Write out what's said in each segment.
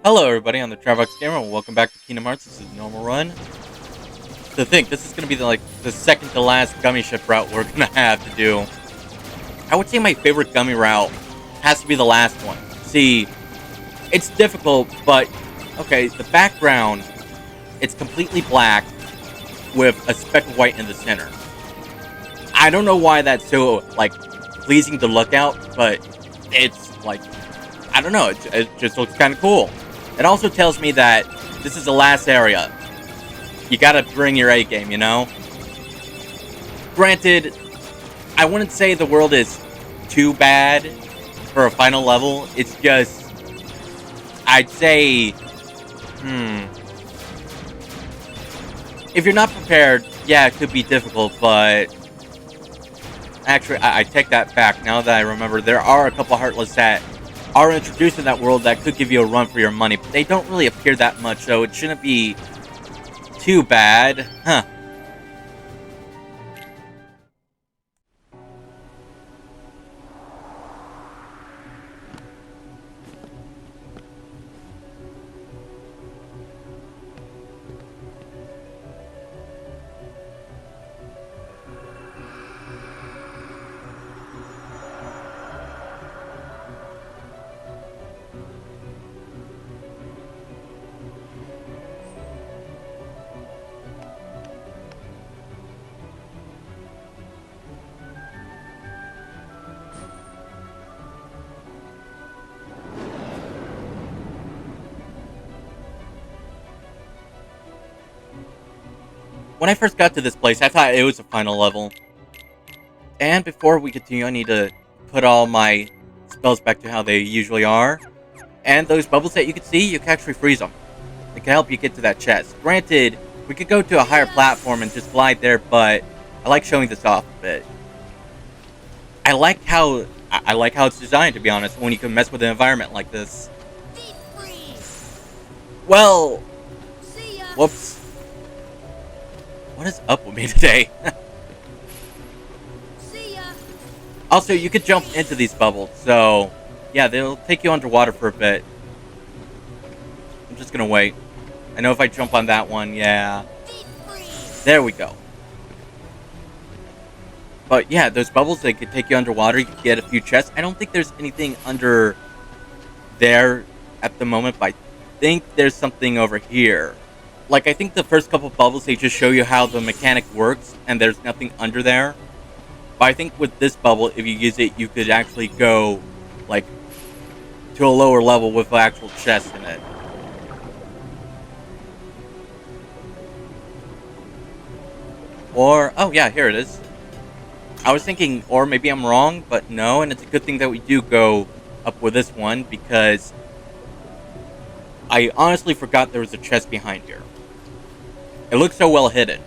Hello everybody, I'm the Travox Gamer, and welcome back to Kingdom Hearts. This is Normal Run. To think, this is going to be the second to last gummy ship route we're going to have to do. I would say my favorite gummy route has to be the last one. See, it's difficult, but, okay, the background, it's completely black with a speck of white in the center. I don't know why that's so, pleasing to look at, but it's, I don't know, it just looks kind of cool. It also tells me that this is the last area. You gotta bring your A game, you know? Granted, I wouldn't say the world is too bad for a final level. It's just, I'd say, if you're not prepared, yeah, it could be difficult, but actually, I take that back. Now that I remember, there are a couple Heartless that are introduced in that world that could give you a run for your money, but they don't really appear that much, so it shouldn't be too bad. Huh. When I first got to this place, I thought it was a final level. And before we continue, I need to put all my spells back to how they usually are. And those bubbles that you can see, you can actually freeze them. It can help you get to that chest. Granted, we could go to a higher platform and just glide there, but I like showing this off a bit. I like how it's designed, to be honest, when you can mess with an environment like this. Well, whoops. What is up with me today? Also, you could jump into these bubbles, so yeah, they'll take you underwater for a bit. I'm just gonna wait. I know if I jump on that one, yeah. There we go. But yeah, those bubbles, they could take you underwater. You could get a few chests. I don't think there's anything under there at the moment, but I think there's something over here. Like, I think the first couple bubbles, they just show you how the mechanic works, and there's nothing under there. But I think with this bubble, if you use it, you could actually go, to a lower level with an actual chest in it. Or, oh yeah, here it is. I was thinking, or maybe I'm wrong, but no, and it's a good thing that we do go up with this one, because I honestly forgot there was a chest behind here. It looks so well hidden.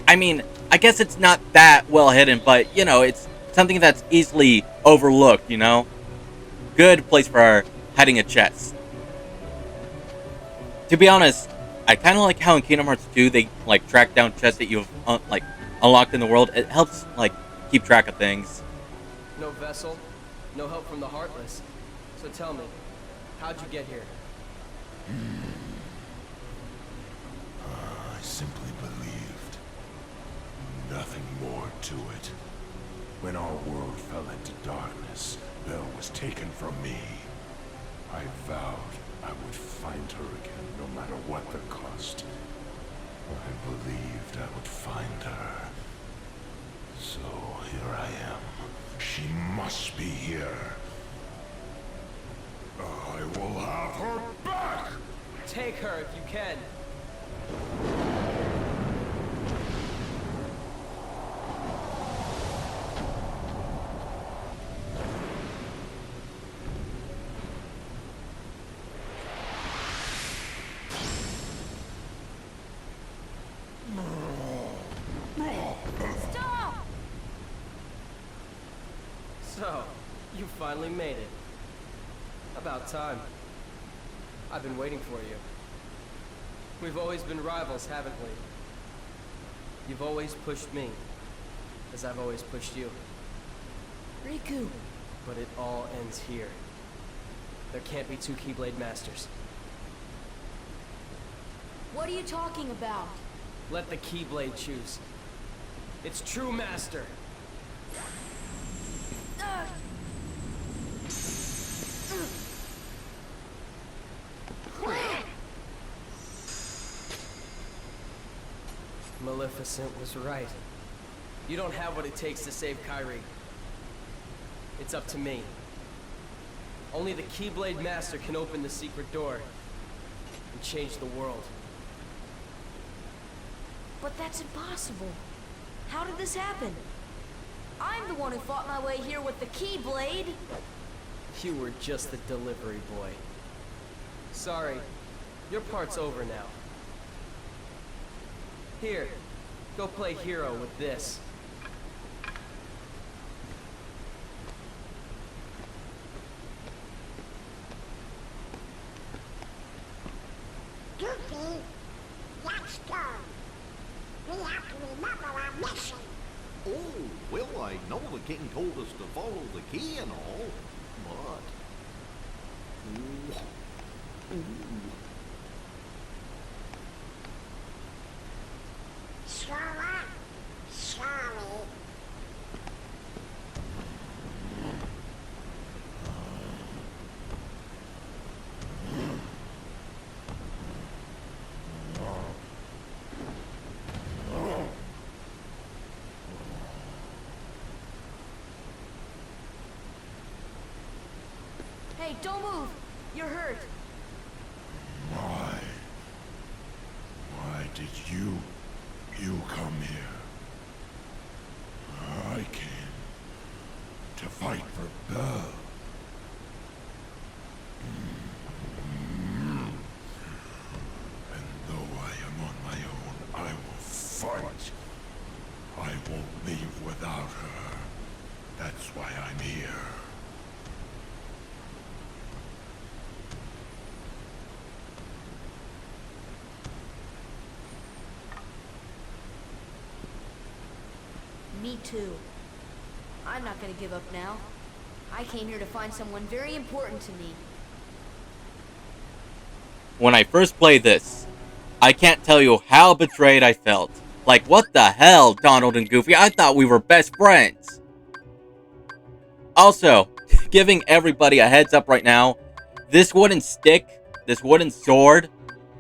I mean, I guess it's not that well hidden, but, you know, it's something that's easily overlooked, you know? Good place for hiding a chest. To be honest, I kind of like how in Kingdom Hearts 2, they, track down chests that you've, unlocked in the world. It helps, keep track of things. No vessel, no help from the Heartless. So tell me, how'd you get here? I simply believed. Nothing more to it. When our world fell into darkness, Belle was taken from me. I vowed I would find her again, no matter what the cost. I believed I would find her. So here I am. She must be here. I will have her back! Take her if you can. Stop! So, you finally made it. About time. I've been waiting for you. We've always been rivals, haven't we? You've always pushed me, as I've always pushed you. Riku. But it all ends here. There can't be two Keyblade Masters. What are you talking about? Let the Keyblade choose. Its true master. Maleficent was right. You don't have what it takes to save Kyrie. It's up to me. Only the Keyblade Master can open the secret door and change the world. But that's impossible. How did this happen? I'm the one who fought my way here with the Keyblade. You were just the delivery boy. Sorry, your part's over now. Here, go play hero with this. Goofy, let's go. We have to remember our mission. Oh, well, I know the king told us to follow the key and all, but... Slower, slowly. Hey, don't move! You're hurt. Why? Why did you come here? I came to fight for Belle. And though I am on my own, I will fight. I won't leave without her. That's why I'm here. Me too. I'm not gonna give up now. I came here to find someone very important to me. When I first played this, I can't tell you how betrayed I felt. Like, what the hell, Donald and Goofy? I thought we were best friends. Also, giving everybody a heads up right now, this wooden stick, this wooden sword,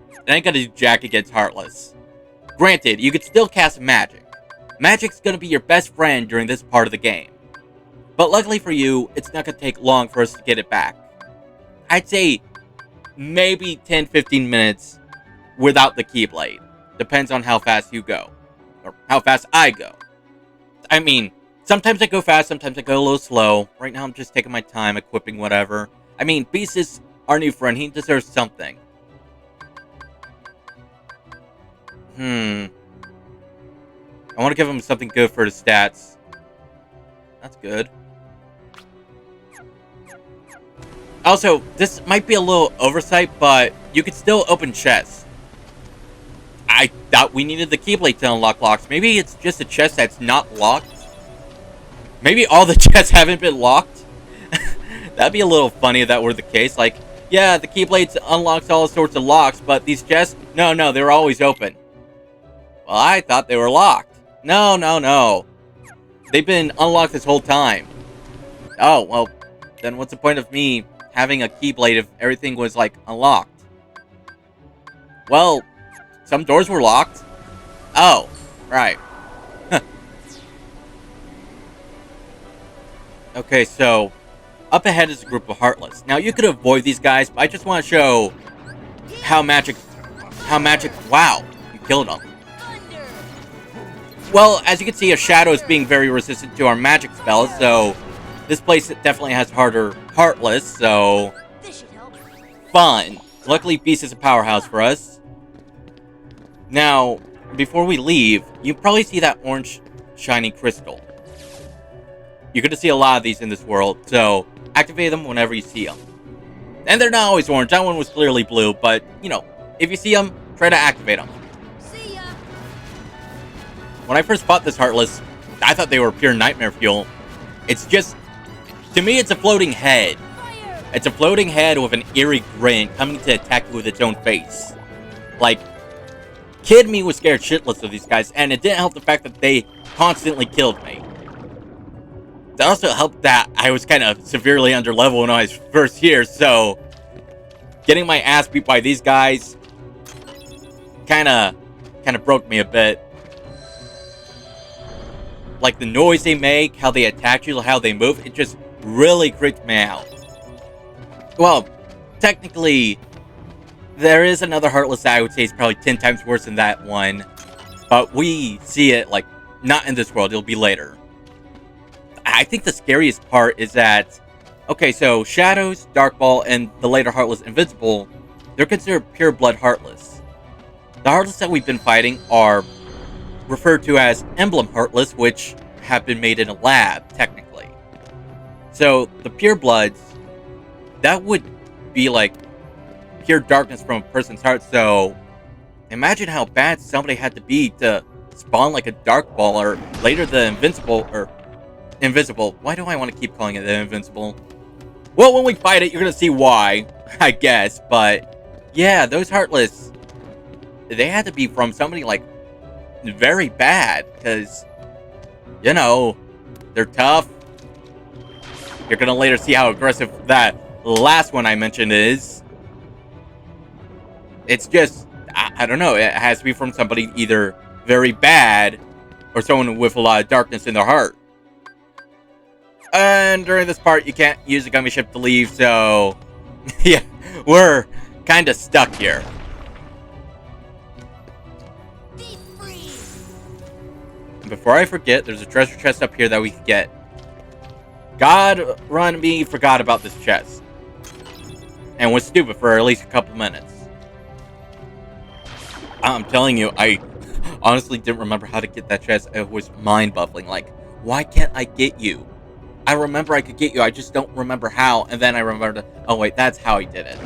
it ain't gonna do jack against Heartless. Granted, you could still cast magic. Magic's gonna be your best friend during this part of the game. But luckily for you, it's not gonna take long for us to get it back. I'd say maybe 10-15 minutes without the Keyblade. Depends on how fast you go. Or how fast I go. I mean, sometimes I go fast, sometimes I go a little slow. Right now I'm just taking my time equipping whatever. I mean, Beast is our new friend. He deserves something. I want to give him something good for his stats. That's good. Also, this might be a little oversight, but you could still open chests. I thought we needed the Keyblade to unlock locks. Maybe it's just a chest that's not locked. Maybe all the chests haven't been locked. That'd be a little funny if that were the case. Like, yeah, the Keyblade unlocks all sorts of locks, but these chests, no, they were always open. Well, I thought they were locked. No. They've been unlocked this whole time. Oh, well, then what's the point of me having a Keyblade if everything was, like, unlocked? Well, some doors were locked. Oh, right. Okay, so up ahead is a group of Heartless. Now, you could avoid these guys, but I just want to show how magic, wow, you killed them. Well, as you can see, a shadow is being very resistant to our magic spells, so this place definitely has harder Heartless, so This should help. fun. Luckily, Beast is a powerhouse for us. Now, before we leave, you probably see that orange shiny crystal. You're going to see a lot of these in this world, so activate them whenever you see them. And they're not always orange. That one was clearly blue, but, you know, if you see them, try to activate them. See ya. When I first fought this Heartless, I thought they were pure nightmare fuel. It's just, to me, it's a floating head. Fire. It's a floating head with an eerie grin coming to attack you with its own face. Like, kid me was scared shitless of these guys, and it didn't help the fact that they constantly killed me. It also helped that I was kind of severely underleveled when I was first here, so getting my ass beat by these guys kind of broke me a bit. Like the noise they make, how they attack you, how they move, it just really creeped me out. Well, technically, there is another Heartless that I would say is probably 10 times worse than that one, but we see it, like, not in this world, it'll be later. I think the scariest part is that, okay, so Shadows, Darkball, and the later Heartless Invincible, they're considered pure blood Heartless. The Heartless that we've been fighting are referred to as Emblem Heartless, which have been made in a lab, technically. So, the pure bloods, that would be like pure darkness from a person's heart, so imagine how bad somebody had to be to spawn like a Darkball, or later the Invincible, or Invisible. Why do I want to keep calling it the Invincible? Well, when we fight it, you're gonna see why, I guess, but yeah, those Heartless, they had to be from somebody, like, very bad, because, you know, they're tough. You're gonna later see how aggressive that last one I mentioned is. It's just, I don't know, it has to be from somebody either very bad or someone with a lot of darkness in their heart. And during this part, you can't use the gummy ship to leave, so yeah, we're kind of stuck here. Before I forget, there's a treasure chest up here that we could get. God run me forgot about this chest. And was stupid for at least a couple minutes. I'm telling you, I honestly didn't remember how to get that chest. It was mind-boggling. Like, why can't I get you? I remember I could get you, I just don't remember how. And then I remembered, oh wait, that's how he did it.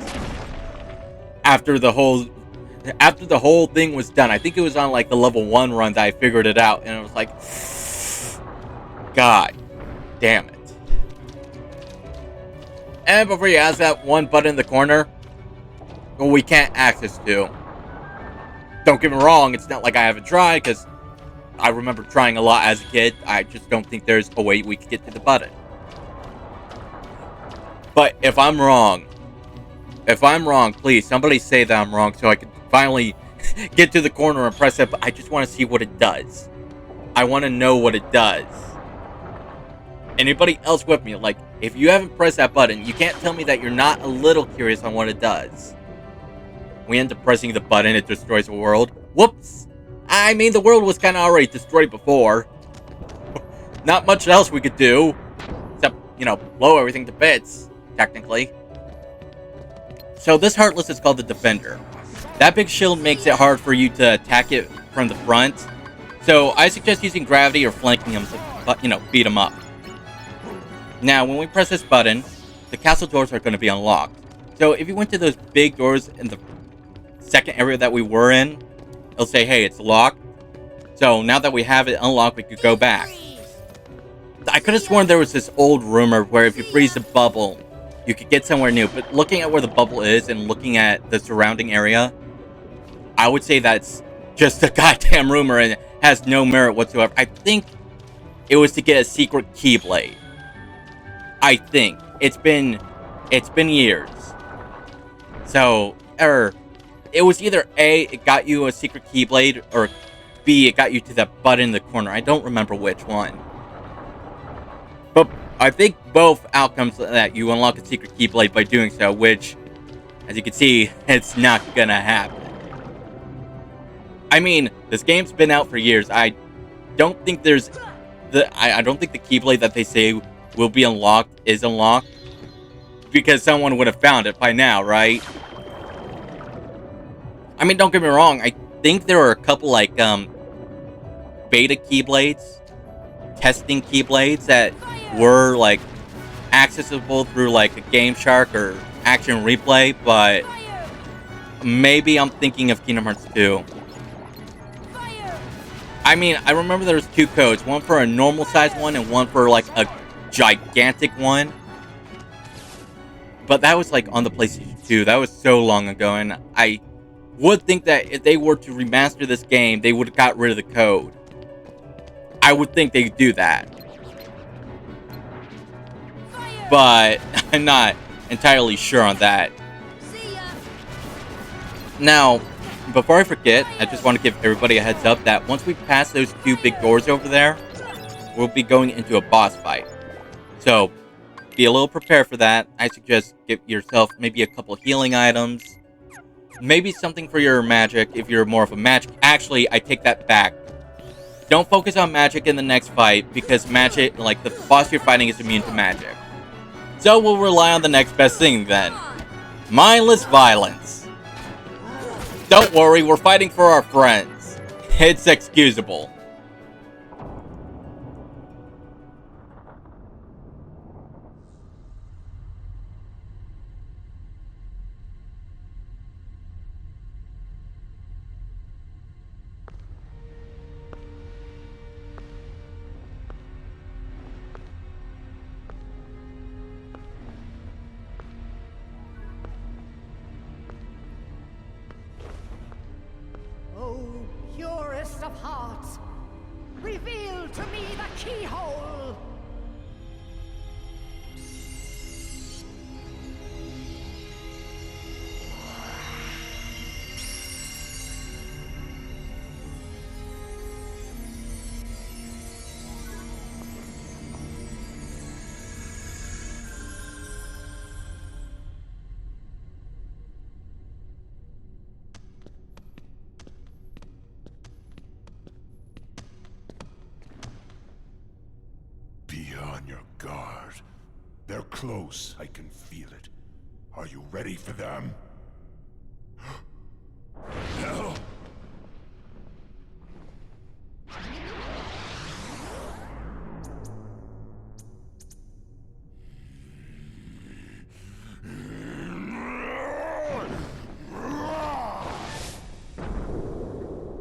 After the whole thing was done, I think it was on like the level 1 run that I figured it out, and it was like, God damn it. And before you ask, that one button in the corner, well, we can't access to. Don't get me wrong, it's not like I haven't tried, because I remember trying a lot as a kid. I just don't think there's a way we could get to the button. But if I'm wrong, please, somebody say that I'm wrong so I can finally get to the corner and press it. But I just want to see what it does. I want to know what it does. Anybody else with me? Like, if you haven't pressed that button, you can't tell me that you're not a little curious on what it does. We end up pressing the button, it destroys the world. Whoops! I mean, the world was kind of already destroyed before. Not much else we could do. Except, you know, blow everything to bits, technically. So this Heartless is called the Defender. That big shield makes it hard for you to attack it from the front. So I suggest using gravity or flanking him to, you know, beat him up. Now, when we press this button, the castle doors are going to be unlocked. So if you went to those big doors in the second area that we were in, it'll say, hey, it's locked. So now that we have it unlocked, we could go back. I could have sworn there was this old rumor where if you freeze the bubble, you could get somewhere new. But looking at where the bubble is and looking at the surrounding area, I would say that's just a goddamn rumor and has no merit whatsoever. I think it was to get a secret Keyblade. I think. It's been years. So, it was either A, it got you a secret Keyblade, or B, it got you to that button in the corner. I don't remember which one. But I think both outcomes that you unlock a secret Keyblade by doing so, which, as you can see, it's not gonna happen. I mean, this game's been out for years. I don't think there's I don't think the Keyblade that they say will be unlocked is unlocked, because someone would have found it by now, right? I mean, don't get me wrong, I think there are a couple, like, beta Keyblades, testing Keyblades that were, like, accessible through, like, a Game Shark or Action Replay, but maybe I'm thinking of Kingdom Hearts 2. I mean, I remember there was 2 codes, one for a normal size one and one for, like, a gigantic one. but that was like on the PlayStation 2. That was so long ago, and I would think that if they were to remaster this game, they would have got rid of the code. I would think they'd do that. But I'm not entirely sure on that. Now, before I forget, I just want to give everybody a heads up that once we pass those 2 big doors over there, we'll be going into a boss fight. So, be a little prepared for that. I suggest give yourself maybe a couple healing items. Maybe something for your magic if you're more of a magic. Actually, I take that back. Don't focus on magic in the next fight because magic, like the boss you're fighting, is immune to magic. So we'll rely on the next best thing then. Mindless violence. Don't worry, we're fighting for our friends. It's excusable. Purest of hearts, reveal to me the keyhole! Be on your guard. They're close, I can feel it. Are you ready for them? No!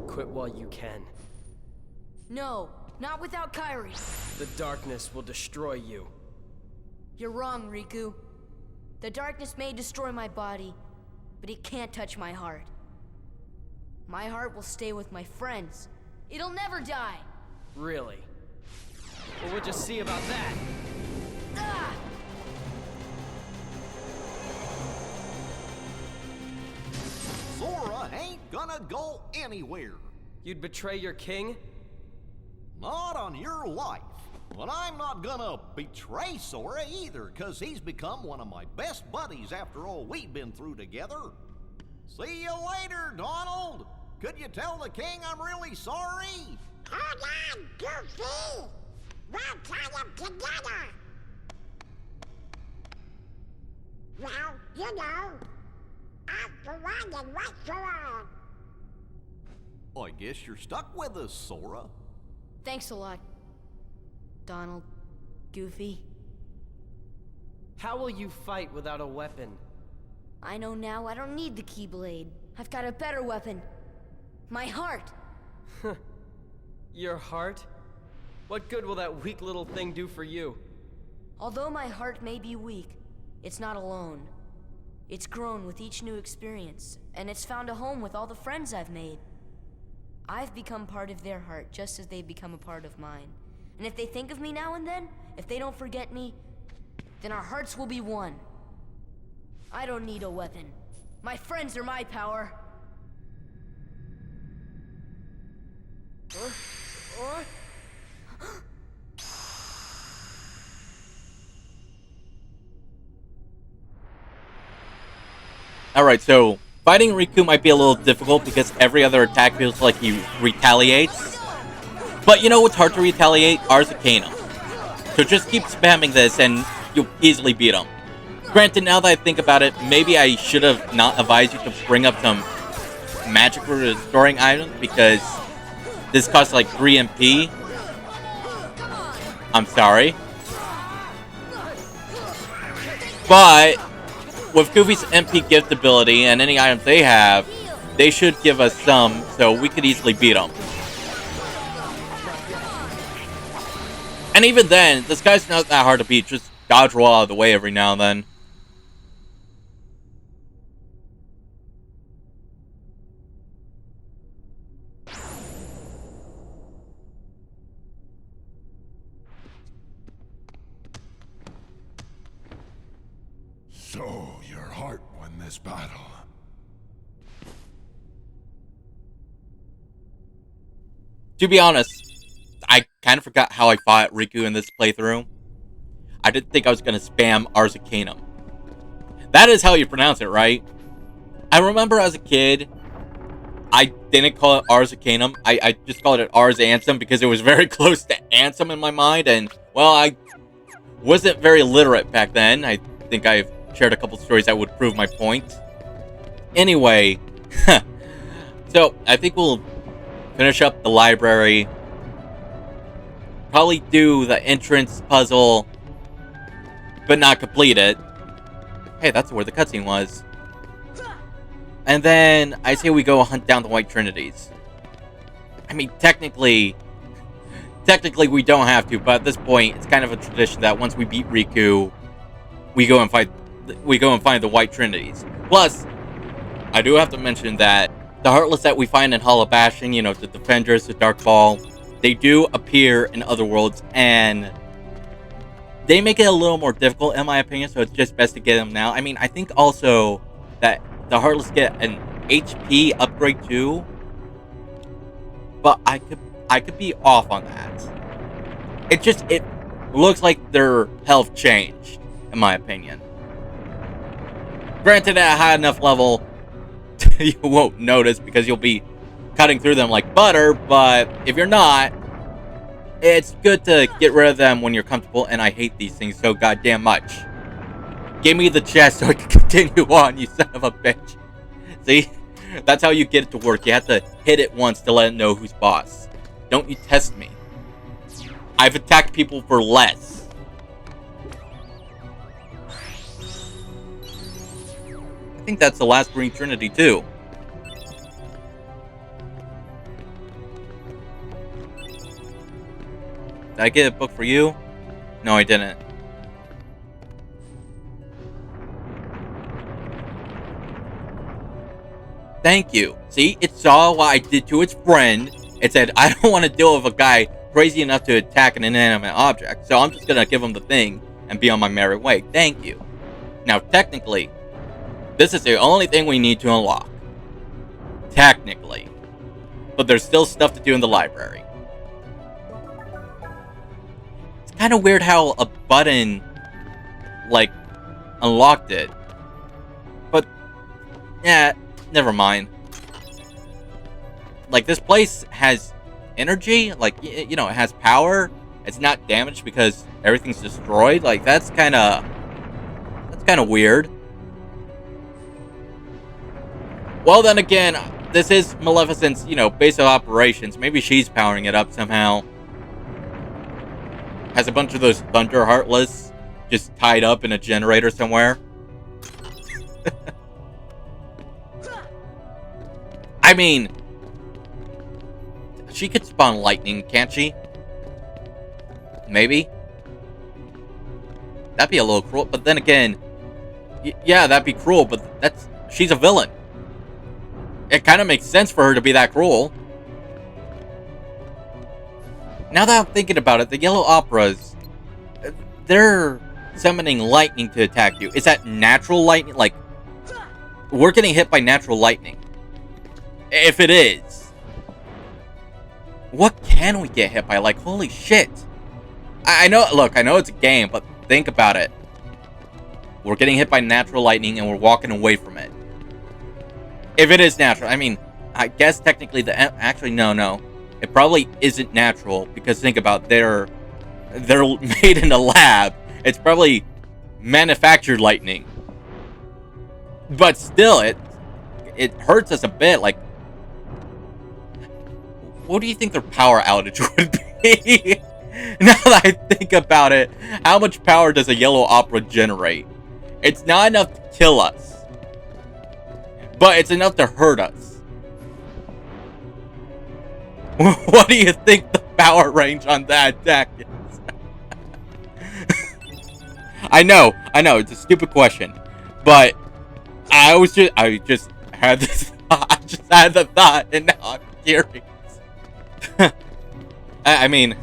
Quit while you can. No, not without Kyrie. The darkness will destroy you. You're wrong, Riku. The darkness may destroy my body, but it can't touch my heart. My heart will stay with my friends. It'll never die. Really? Well, we'll just see about that. Ah! Sora ain't gonna go anywhere. You'd betray your king? Not on your life. But I'm not gonna betray Sora either, cause he's become one of my best buddies after all we've been through together. See you later, Donald. Could you tell the king I'm really sorry? Hold on, Goofy! We'll tie them together! Well, you know, out for one and right for all. I guess you're stuck with us, Sora. Thanks a lot, Donald, Goofy. How will you fight without a weapon? I know now I don't need the Keyblade. I've got a better weapon. My heart! Your heart? What good will that weak little thing do for you? Although my heart may be weak, it's not alone. It's grown with each new experience, and it's found a home with all the friends I've made. I've become part of their heart just as they've become a part of mine. And if they think of me now and then, if they don't forget me, then our hearts will be one. I don't need a weapon. My friends are my power. Alright, so fighting Riku might be a little difficult because every other attack feels like he retaliates. But you know what's hard to retaliate? Arzacana. So just keep spamming this and you'll easily beat him. Granted, now that I think about it, maybe I should have not advised you to bring up some magic restoring items because this costs like 3 MP. I'm sorry. But with Goofy's MP gift ability and any items they have, they should give us some, so we could easily beat them. And even then, this guy's not that hard to beat, just dodge roll out of the way every now and then. So, your heart won this battle. To be honest, I kind of forgot how I fought Riku in this playthrough. I didn't think I was going to spam Arzacanum. That is how you pronounce it, right? I remember as a kid, I didn't call it Arzacanum. I just called it Ars Ansem because it was very close to Ansem in my mind. And, well, I wasn't very literate back then. I think I've shared a couple stories that would prove my point. Anyway, so I think we'll finish up the library. Probably do the entrance puzzle, but not complete it. Hey, that's where the cutscene was. And then I say we go hunt down the White Trinities. I mean, technically we don't have to, but at this point, it's kind of a tradition that once we beat Riku, we go and find the White Trinities. Plus, I do have to mention that the Heartless that we find in Hollow Bastion, you know, the Defenders, the Dark Ball, they do appear in other worlds, and they make it a little more difficult, in my opinion, so it's just best to get them now. I mean, I think also that the Heartless get an HP upgrade too, but I could be off on that. It looks like their health changed, in my opinion. Granted, at a high enough level, you won't notice because you'll be cutting through them like butter, but if you're not, it's good to get rid of them when you're comfortable, and I hate these things so goddamn much. Give me the chest so I can continue on, you son of a bitch. See? That's how you get it to work. You have to hit it once to let it know who's boss. Don't you test me. I've attacked people for less. I think that's the last Green Trinity, too. Did I get a book for you? No, I didn't. Thank you. See, it saw what I did to its friend. It said, I don't want to deal with a guy crazy enough to attack an inanimate object, so I'm just going to give him the thing and be on my merry way. Thank you. Now, technically, this is the only thing we need to unlock. Technically. But there's still stuff to do in the library. It's kind of weird how a button, like, unlocked it. But, yeah, never mind. Like, this place has energy. Like, you know, it has power. It's not damaged because everything's destroyed. Like, that's kind of weird. Well, then again, this is Maleficent's, you know, base of operations. Maybe she's powering it up somehow. Has a bunch of those Thunder Heartless just tied up in a generator somewhere. I mean, she could spawn lightning, can't she? Maybe. That'd be a little cruel, but then again, yeah, that'd be cruel, but she's a villain. It kind of makes sense for her to be that cruel. Now that I'm thinking about it, the Yellow Operas, they're summoning lightning to attack you. Is that natural lightning? Like, we're getting hit by natural lightning. If it is, what can we get hit by? Like, holy shit. I know, look, I know it's a game, but think about it. We're getting hit by natural lightning and we're walking away from it. If it is natural, I mean, I guess technically actually, no. It probably isn't natural because think about it, they're made in a lab. It's probably manufactured lightning. But still, it hurts us a bit. Like, what do you think their power outage would be? Now that I think about it, how much power does a Yellow Opera generate? It's not enough to kill us, but it's enough to hurt us. What do you think the power range on that attack is? I know, it's a stupid question, but I just had this, I just had the thought, and now I'm curious. I mean,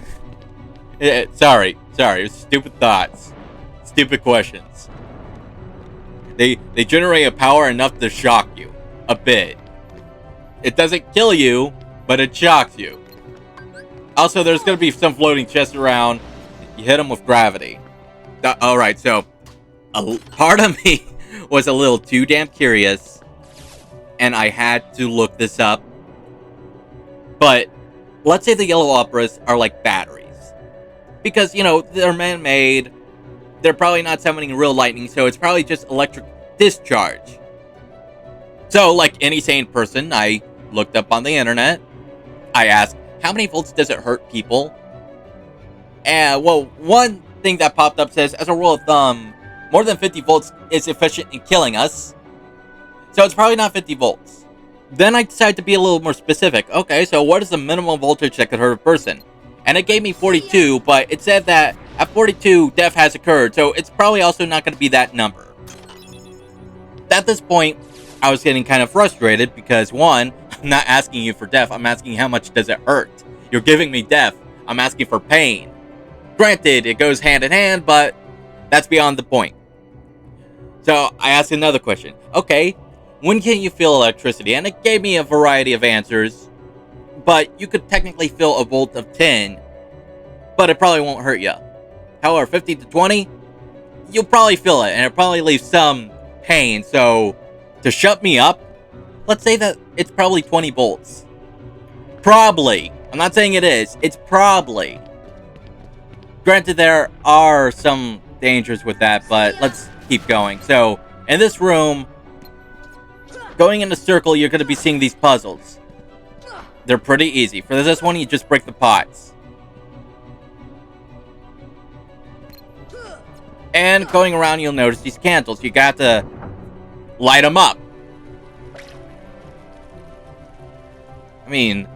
sorry, stupid thoughts, stupid questions. They generate a power enough to shock you a bit. It doesn't kill you, but it shocks you. Also, there's gonna be some floating chests around. You hit them with gravity. Alright, so a part of me was a little too damn curious, and I had to look this up. But let's say the yellow operas are like batteries. Because, you know, they're man-made. They're probably not summoning real lightning, so it's probably just electric discharge. So, like any sane person, I looked up on the internet. I asked, how many volts does it hurt people? And, well, one thing that popped up says, as a rule of thumb, more than 50 volts is efficient in killing us. So it's probably not 50 volts. Then I decided to be a little more specific. Okay, so what is the minimum voltage that could hurt a person? And it gave me 42, but it said that at 42, death has occurred, so it's probably also not going to be that number. At this point, I was getting kind of frustrated because, one, I'm not asking you for death, I'm asking how much does it hurt. You're giving me death, I'm asking for pain. Granted, it goes hand in hand, but that's beyond the point. So, I asked another question. Okay, when can you feel electricity? And it gave me a variety of answers. But you could technically feel a volt of 10, but it probably won't hurt you. However, 50 to 20, you'll probably feel it, and it'll probably leave some pain. So, to shut me up, let's say that it's probably 20 volts. Probably. I'm not saying it is. It's probably. Granted, there are some dangers with that, but let's keep going. So, in this room, going in a circle, you're going to be seeing these puzzles. They're pretty easy. For this one, you just break the pots. And going around, you'll notice these candles. You got to light them up. I mean,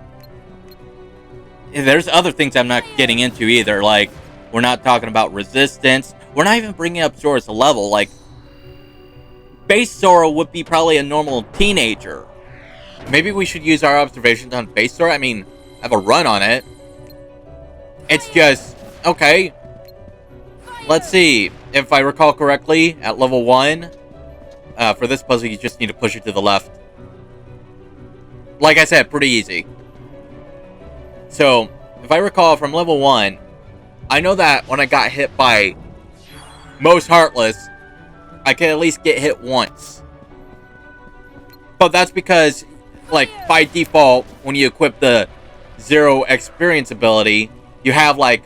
there's other things I'm not getting into either. Like, we're not talking about resistance. We're not even bringing up Sora's level. Like, base Sora would be probably a normal teenager. Maybe we should use our observations on base Sora. I mean, have a run on it. It's just, okay. Let's see. If I recall correctly, at level 1, for this puzzle, you just need to push it to the left. Like I said, pretty easy. So, if I recall from level 1, I know that when I got hit by most Heartless, I can at least get hit once. But that's because, like, by default, when you equip the Zero Experience ability, you have, like,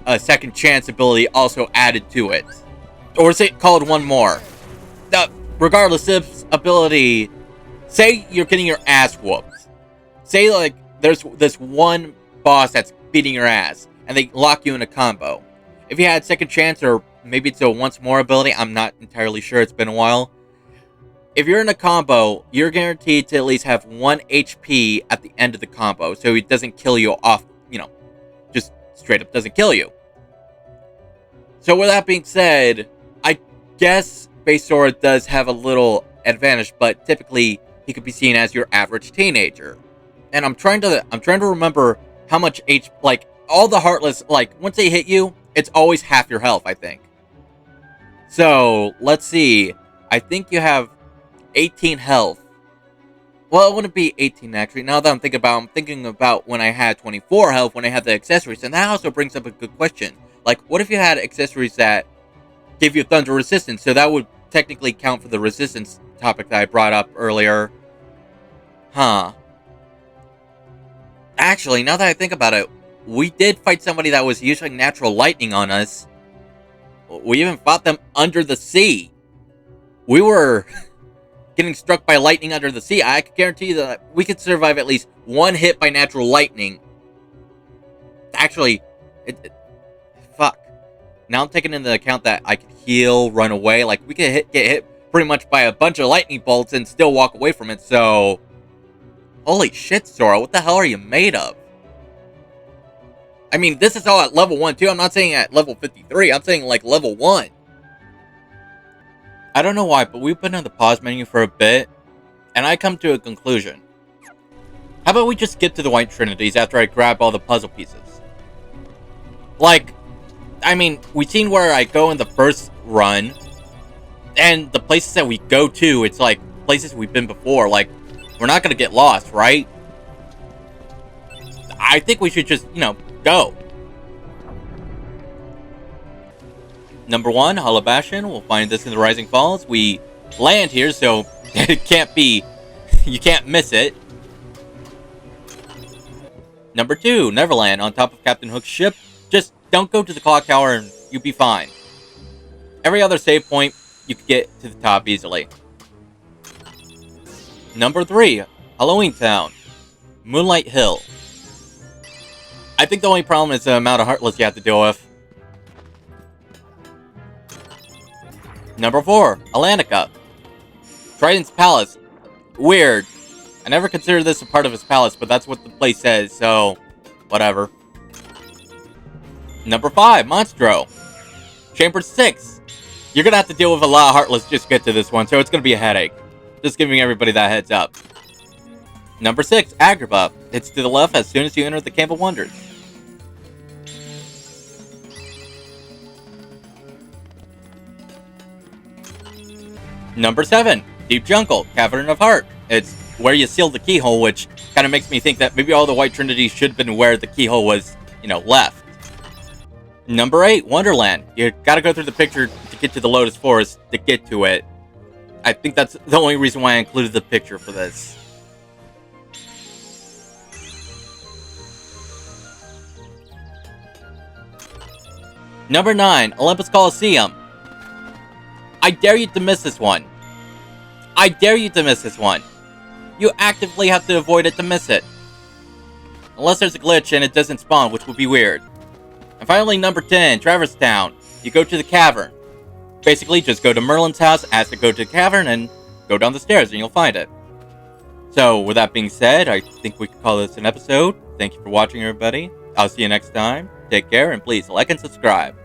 a second chance ability also added to it. Or is it called one more? Regardless of ability, say you're getting your ass whooped. Say, like, there's this one boss that's beating your ass, and they lock you in a combo. If you had second chance, or maybe it's a once more ability, I'm not entirely sure, it's been a while. If you're in a combo, you're guaranteed to at least have 1 HP at the end of the combo, so it doesn't kill you off, you know, just straight up doesn't kill you. So with that being said, I guess base Sora does have a little advantage, but typically he could be seen as your average teenager. And I'm trying to remember how much like all the Heartless, like once they hit you, it's always half your health, I think. So let's see. I think you have 18 health. Well, it wouldn't be 18 actually. Now that I'm thinking about when I had 24 health when I had the accessories, and that also brings up a good question. Like, what if you had accessories that give you thunder resistance? So that would technically count for the resistance topic that I brought up earlier. Huh. Actually, now that I think about it, we did fight somebody that was using natural lightning on us. We even fought them under the sea. We were getting struck by lightning under the sea. I can guarantee you that we could survive at least one hit by natural lightning. Actually, fuck. Now I'm taking into account that I could heal, run away. Like, we could get hit pretty much by a bunch of lightning bolts and still walk away from it, so... Holy shit, Sora, what the hell are you made of? I mean, this is all at level 1, too. I'm not saying at level 53. I'm saying, like, level 1. I don't know why, but we've been in the pause menu for a bit, and I come to a conclusion. How about we just skip to the white trinities after I grab all the puzzle pieces? Like, I mean, we've seen where I go in the first run, And the places that we go to, it's like places we've been before. Like, we're not gonna get lost, right? I think we should just, go. Number 1, Hollow Bastion. We'll find this in the Rising Falls. We land here, so it can't be... You can't miss it. Number 2, Neverland, on top of Captain Hook's ship. Just don't go to the clock tower and you'll be fine. Every other save point, you can get to the top easily. Number 3, Halloween Town, Moonlight Hill. I think the only problem is the amount of Heartless you have to deal with. Number 4, Atlantica, Triton's Palace. Weird. I never considered this a part of his palace, but that's what the place says, so whatever. Number 5, Monstro, Chamber 6. You're gonna have to deal with a lot of Heartless just to get to this one, so it's gonna be a headache. Just giving everybody that heads up. Number 6, Agrabah. It's to the left as soon as you enter the Camp of Wonders. Number 7, Deep Jungle, Cavern of Heart. It's where you seal the keyhole, which kind of makes me think that maybe all the White Trinities should have been where the keyhole was, left. Number 8, Wonderland. You gotta go through the picture to get to the Lotus Forest to get to it. I think that's the only reason why I included the picture for this. Number 9, Olympus Coliseum. I dare you to miss this one. I dare you to miss this one. You actively have to avoid it to miss it. Unless there's a glitch and it doesn't spawn, which would be weird. And finally, number 10, Traverse Town. You go to the cavern. Basically, just go to Merlin's house, ask to go to the cavern, and go down the stairs and you'll find it. So, with that being said, I think we could call this an episode. Thank you for watching, everybody. I'll see you next time. Take care, and please like and subscribe.